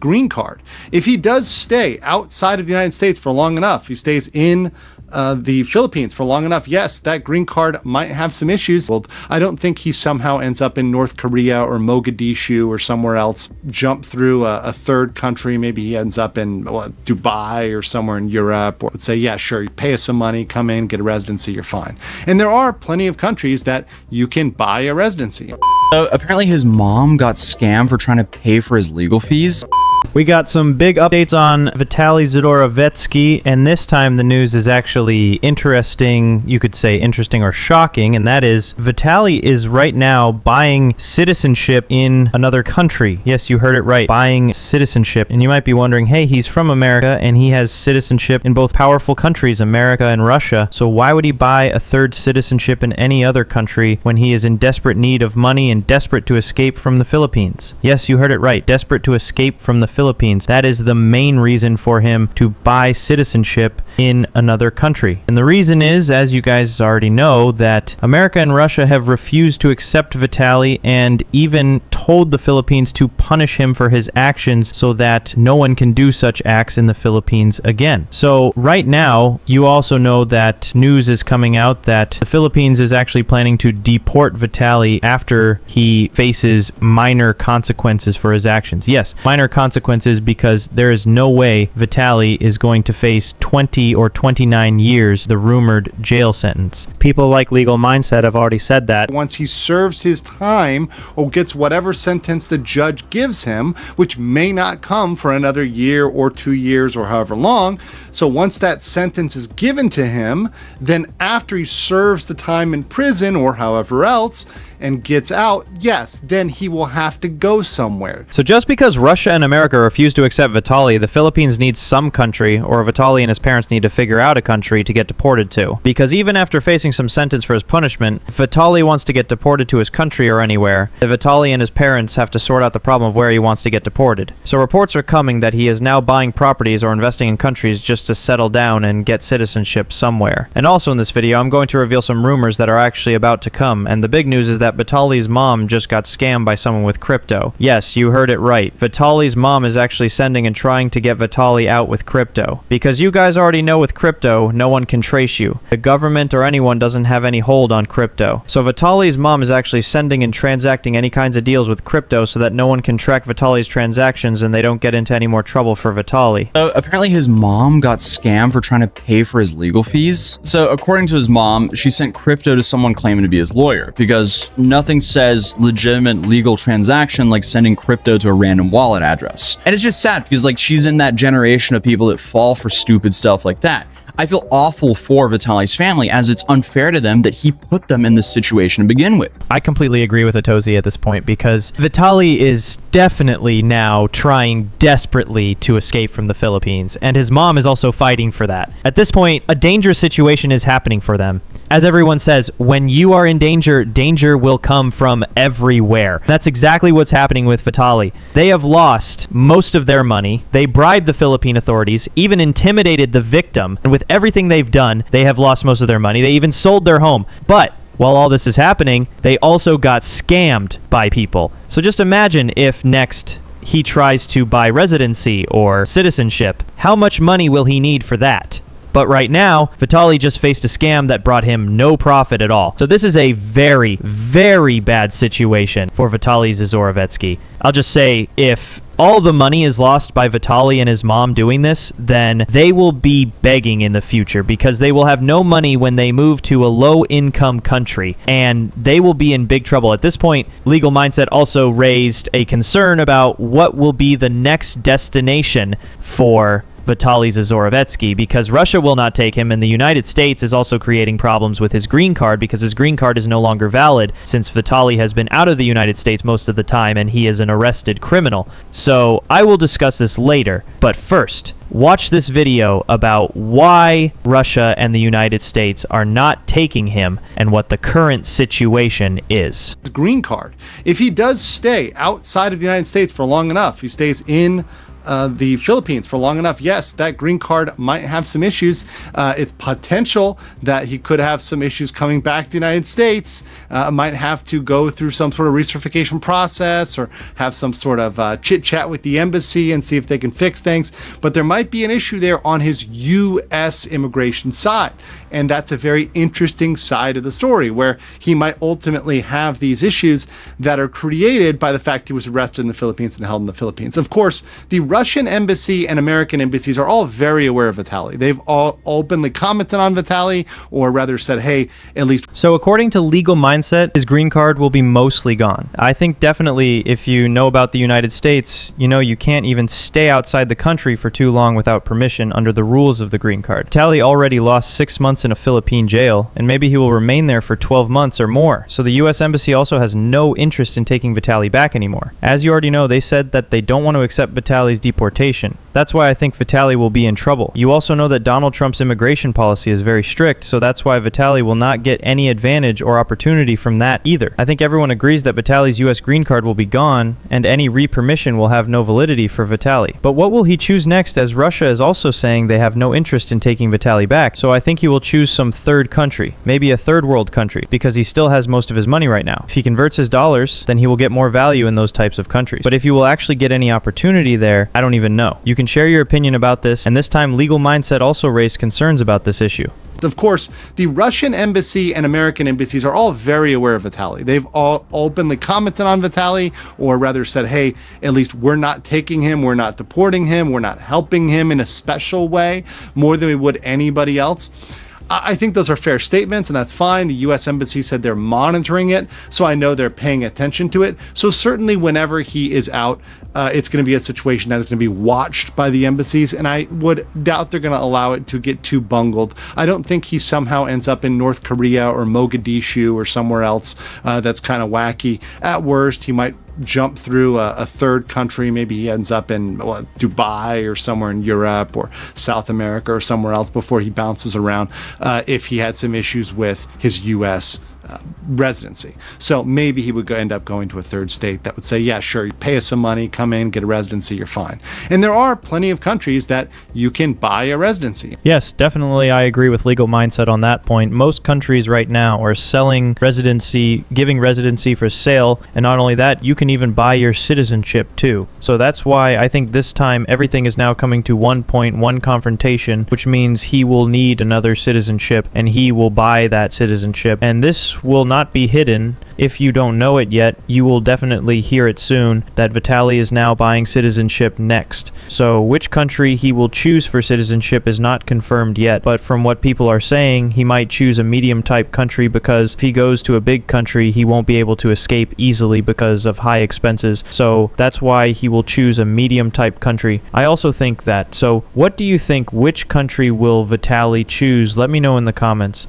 green card. If he does stay outside of the United States for long enough, he stays in the Philippines for long enough, yes, that green card might have some issues. Well, I don't think he somehow ends up in North Korea or Mogadishu or somewhere else, jump through a third country. Maybe he ends up in Dubai or somewhere in Europe, or would say, yeah, sure, you pay us some money, come in, get a residency, you're fine. And there are plenty of countries that you can buy a residency. Apparently his mom got scammed for trying to pay for his legal fees. We got some big updates on Vitaly Zadorovetsky, and this time the news is actually interesting, you could say interesting or shocking, and that is Vitaly is right now buying citizenship in another country. Yes, you heard it right, buying citizenship. And you might be wondering, hey, he's from America and he has citizenship in both powerful countries, America and Russia, so why would he buy a third citizenship in any other country when he is in desperate need of money and desperate to escape from the Philippines? Yes, you heard it right, desperate to escape from the Philippines. That is the main reason for him to buy citizenship in another country. And the reason is, as you guys already know, that America and Russia have refused to accept Vitaly and even told the Philippines to punish him for his actions so that no one can do such acts in the Philippines again. So right now, you also know that news is coming out that the Philippines is actually planning to deport Vitaly after he faces minor consequences for his actions. Yes, minor consequences, because there is no way Vitaly is going to face 20 or 29 years, the rumored jail sentence. People like Legal Mindset have already said that. Once he serves his time or gets whatever sentence the judge gives him, which may not come for another year or 2 years or however long, so once that sentence is given to him, then after he serves the time in prison or however else and gets out, yes, then he will have to go somewhere. So just because Russia and America refuse to accept Vitaly, the Philippines needs some country, or Vitaly and his parents need to figure out a country to get deported to. Because even after facing some sentence for his punishment, if Vitaly wants to get deported to his country or anywhere, Vitaly and his parents have to sort out the problem of where he wants to get deported. So reports are coming that he is now buying properties or investing in countries just to settle down and get citizenship somewhere. And also in this video, I'm going to reveal some rumors that are actually about to come, and the big news is that Vitaly's mom just got scammed by someone with crypto. Yes, you heard it right. Vitaly's mom is actually sending and trying to get Vitaly out with crypto. Because you guys already know with crypto, no one can trace you. The government or anyone doesn't have any hold on crypto. So Vitaly's mom is actually sending and transacting any kinds of deals with crypto so that no one can track Vitaly's transactions and they don't get into any more trouble for Vitaly. Apparently his mom got scammed for trying to pay for his legal fees. So according to his mom, she sent crypto to someone claiming to be his lawyer, because nothing says legitimate legal transaction like sending crypto to a random wallet address. And it's just sad because like she's in that generation of people that fall for stupid stuff like that. I feel awful for Vitaly's family, as it's unfair to them that he put them in this situation to begin with. I completely agree with Atozi at this point, because Vitaly is definitely now trying desperately to escape from the Philippines, and his mom is also fighting for that. At this point, a dangerous situation is happening for them. As everyone says, when you are in danger, danger will come from everywhere. That's exactly what's happening with Vitaly. They have lost most of their money. They bribed the Philippine authorities, even intimidated the victim. And with everything they've done, they have lost most of their money. They even sold their home. But while all this is happening, they also got scammed by people. So just imagine if next he tries to buy residency or citizenship. How much money will he need for that? But right now, Vitaly just faced a scam that brought him no profit at all. So this is a very, very bad situation for Vitaly Zadorovetsky. I'll just say, if all the money is lost by Vitaly and his mom doing this, then they will be begging in the future, because they will have no money when they move to a low-income country, and they will be in big trouble. At this point, Legal Mindset also raised a concern about what will be the next destination for Vitaly Zadorovetsky, because Russia will not take him, and the United States is also creating problems with his green card, because his green card is no longer valid since Vitaly has been out of the United States most of the time and he is an arrested criminal. So I will discuss this later, but first, watch this video about why Russia and the United States are not taking him and what the current situation is. Green card. If he does stay outside of the United States for long enough, he stays in the Philippines for long enough, yes, that green card might have some issues. It's potential that he could have some issues coming back to the United States, might have to go through some sort of recertification process or have some sort of chit chat with the embassy and see if they can fix things. But there might be an issue there on his U.S. immigration side. And that's a very interesting side of the story where he might ultimately have these issues that are created by the fact he was arrested in the Philippines and held in the Philippines. Of course, the Russian embassy and American embassies are all very aware of Vitaly. They've all openly commented on Vitaly, or rather said, hey, at least. So according to Legal Mindset, his green card will be mostly gone. I think definitely if you know about the United States, you know you can't even stay outside the country for too long without permission under the rules of the green card. Vitaly already lost 6 months in a Philippine jail, and maybe he will remain there for 12 months or more. So the U.S. Embassy also has no interest in taking Vitaly back anymore. As you already know, they said that they don't want to accept Vitaly's deportation. That's why I think Vitaly will be in trouble. You also know that Donald Trump's immigration policy is very strict, so that's why Vitaly will not get any advantage or opportunity from that either. I think everyone agrees that Vitaly's U.S. green card will be gone, and any re-permission will have no validity for Vitaly. But what will he choose next, as Russia is also saying they have no interest in taking Vitaly back? So I think he will choose some third country, maybe a third world country, because he still has most of his money right now. If he converts his dollars, then he will get more value in those types of countries. But if he will actually get any opportunity there, I don't even know. You can share your opinion about this, and this time Legal Mindset also raised concerns about this issue. Of course, the Russian embassy and American embassies are all very aware of Vitaly. They've all openly commented on Vitaly, or rather said, hey, at least we're not taking him, we're not deporting him, we're not helping him in a special way more than we would anybody else. I think those are fair statements, and that's fine. The U.S. Embassy said they're monitoring it, so I know they're paying attention to it. So certainly whenever he is out, it's going to be a situation that is going to be watched by the embassies, and I would doubt they're going to allow it to get too bungled. I don't think he somehow ends up in North Korea or Mogadishu or somewhere else that's kind of wacky. At worst, he might jump through a third country. Maybe he ends up in Dubai or somewhere in Europe or South America or somewhere else before he bounces around if he had some issues with his U.S. Residency. So maybe he would end up going to a third state that would say, yeah, sure, you pay us some money, come in, get a residency, you're fine. And there are plenty of countries that you can buy a residency. Yes, definitely I agree with Legal Mindset on that point. Most countries right now are selling residency, giving residency for sale, and not only that, you can even buy your citizenship too. So that's why I think this time everything is now coming to one point, one confrontation, which means he will need another citizenship and he will buy that citizenship. And this will not be hidden. If you don't know it yet, you will definitely hear it soon that Vitaly is now buying citizenship next. So which country he will choose for citizenship is not confirmed yet, but from what people are saying, he might choose a medium type country because if he goes to a big country, he won't be able to escape easily because of high expenses. So that's why he will choose a medium type country. I also think that. So what do you think, which country will Vitaly choose? Let me know in the comments.